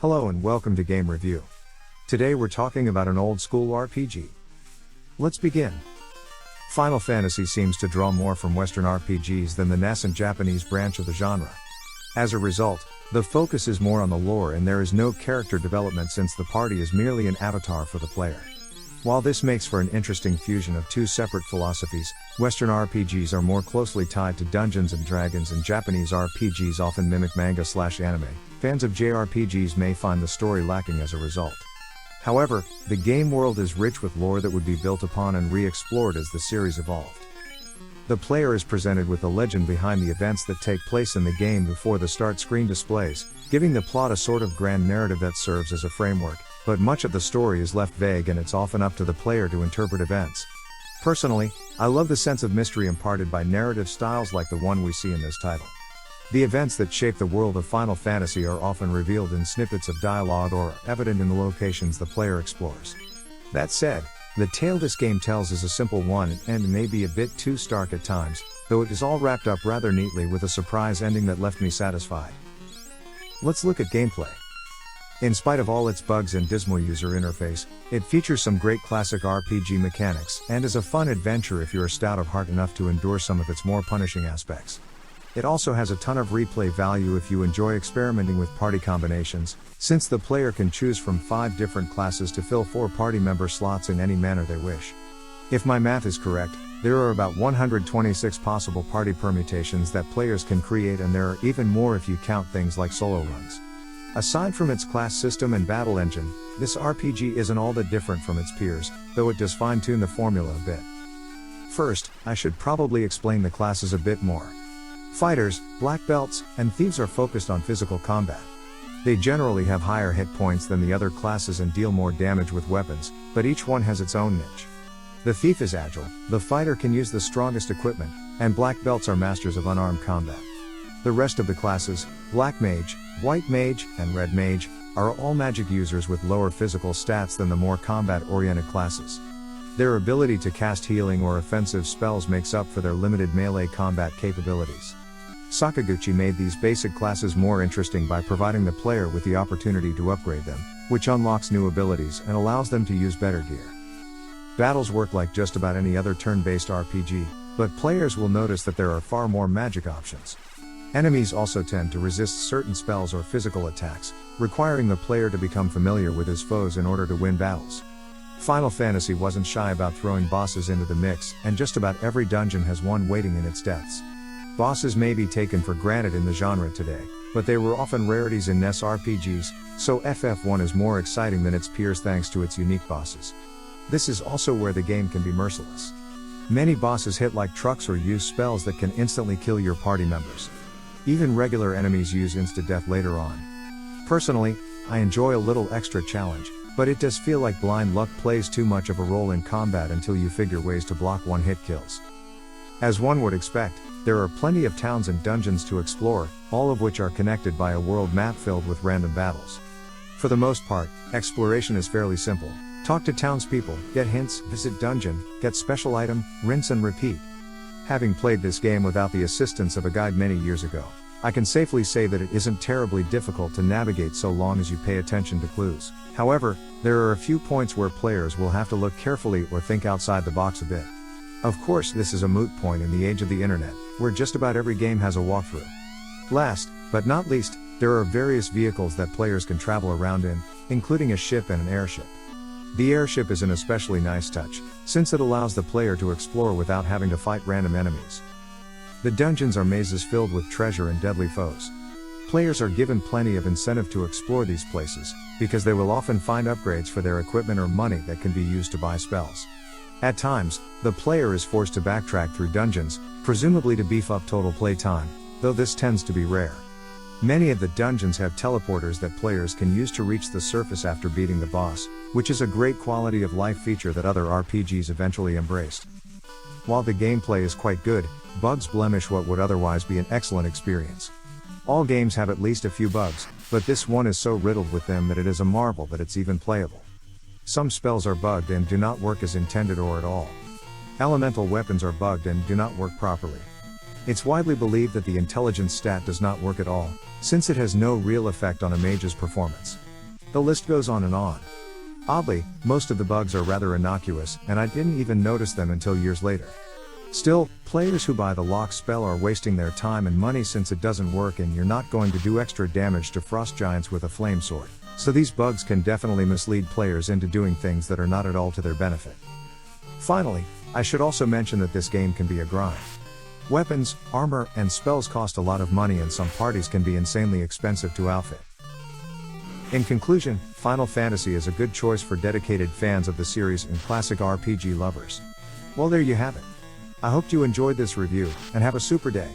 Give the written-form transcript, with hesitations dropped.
Hello and welcome to Game Review. Today we're talking about an old school RPG. Let's begin. Final Fantasy seems to draw more from Western RPGs than the nascent Japanese branch of the genre. As a result, the focus is more on the lore and there is no character development since the party is merely an avatar for the player. While this makes for an interesting fusion of two separate philosophies, Western RPGs are more closely tied to Dungeons and Dragons and Japanese RPGs often mimic manga/anime. Fans of jrpgs may find the story lacking as a result. However, the game world is rich with lore that would be built upon and re-explored as the series evolved. The player is presented with the legend behind the events that take place in the game before the start screen displays, giving the plot a sort of grand narrative that serves as a framework, but much of the story is left vague and it's often up to the player to interpret events. Personally, I love the sense of mystery imparted by narrative styles like the one we see in this title. The events that shape the world of Final Fantasy are often revealed in snippets of dialogue or evident in the locations the player explores. That said, the tale this game tells is a simple one and may be a bit too stark at times, though it is all wrapped up rather neatly with a surprise ending that left me satisfied. Let's look at gameplay. In spite of all its bugs and dismal user interface, it features some great classic RPG mechanics and is a fun adventure if you're stout of heart enough to endure some of its more punishing aspects. It also has a ton of replay value if you enjoy experimenting with party combinations, since the player can choose from 5 different classes to fill 4 party member slots in any manner they wish. If my math is correct, there are about 126 possible party permutations that players can create, and there are even more if you count things like solo runs. Aside from its class system and battle engine, this RPG isn't all that different from its peers, though it does fine-tune the formula a bit. First, I should probably explain the classes a bit more. Fighters, black belts, and thieves are focused on physical combat. They generally have higher hit points than the other classes and deal more damage with weapons, but each one has its own niche. The thief is agile, the fighter can use the strongest equipment, and black belts are masters of unarmed combat. The rest of the classes, black mage, white mage, and red mage, are all magic users with lower physical stats than the more combat-oriented classes. Their ability to cast healing or offensive spells makes up for their limited melee combat capabilities. Sakaguchi made these basic classes more interesting by providing the player with the opportunity to upgrade them, which unlocks new abilities and allows them to use better gear. Battles work like just about any other turn-based RPG, but players will notice that there are far more magic options. Enemies also tend to resist certain spells or physical attacks, requiring the player to become familiar with his foes in order to win battles. Final Fantasy wasn't shy about throwing bosses into the mix, and just about every dungeon has one waiting in its depths. Bosses may be taken for granted in the genre today, but they were often rarities in NES RPGs, so FF1 is more exciting than its peers thanks to its unique bosses. This is also where the game can be merciless. Many bosses hit like trucks or use spells that can instantly kill your party members. Even regular enemies use insta-death later on. Personally, I enjoy a little extra challenge, but it does feel like blind luck plays too much of a role in combat until you figure ways to block one-hit kills. As one would expect, there are plenty of towns and dungeons to explore, all of which are connected by a world map filled with random battles. For the most part, exploration is fairly simple. Talk to townspeople, get hints, visit dungeon, get special item, rinse and repeat. Having played this game without the assistance of a guide many years ago, I can safely say that it isn't terribly difficult to navigate so long as you pay attention to clues. However, there are a few points where players will have to look carefully or think outside the box a bit. Of course, this is a moot point in the age of the internet, where just about every game has a walkthrough. Last, but not least, there are various vehicles that players can travel around in, including a ship and an airship. The airship is an especially nice touch, since it allows the player to explore without having to fight random enemies. The dungeons are mazes filled with treasure and deadly foes. Players are given plenty of incentive to explore these places, because they will often find upgrades for their equipment or money that can be used to buy spells. At times, the player is forced to backtrack through dungeons, presumably to beef up total play time, though this tends to be rare. Many of the dungeons have teleporters that players can use to reach the surface after beating the boss, which is a great quality of life feature that other RPGs eventually embraced. While the gameplay is quite good, bugs blemish what would otherwise be an excellent experience. All games have at least a few bugs, but this one is so riddled with them that it is a marvel that it's even playable. Some spells are bugged and do not work as intended or at all. Elemental weapons are bugged and do not work properly. It's widely believed that the intelligence stat does not work at all, since it has no real effect on a mage's performance. The list goes on and on. Oddly, most of the bugs are rather innocuous, and I didn't even notice them until years later. Still, players who buy the lock spell are wasting their time and money since it doesn't work and you're not going to do extra damage to frost giants with a flame sword. So these bugs can definitely mislead players into doing things that are not at all to their benefit. Finally, I should also mention that this game can be a grind. Weapons, armor, and spells cost a lot of money and some parties can be insanely expensive to outfit. In conclusion, Final Fantasy is a good choice for dedicated fans of the series and classic RPG lovers. Well, there you have it. I hope you enjoyed this review, and have a super day.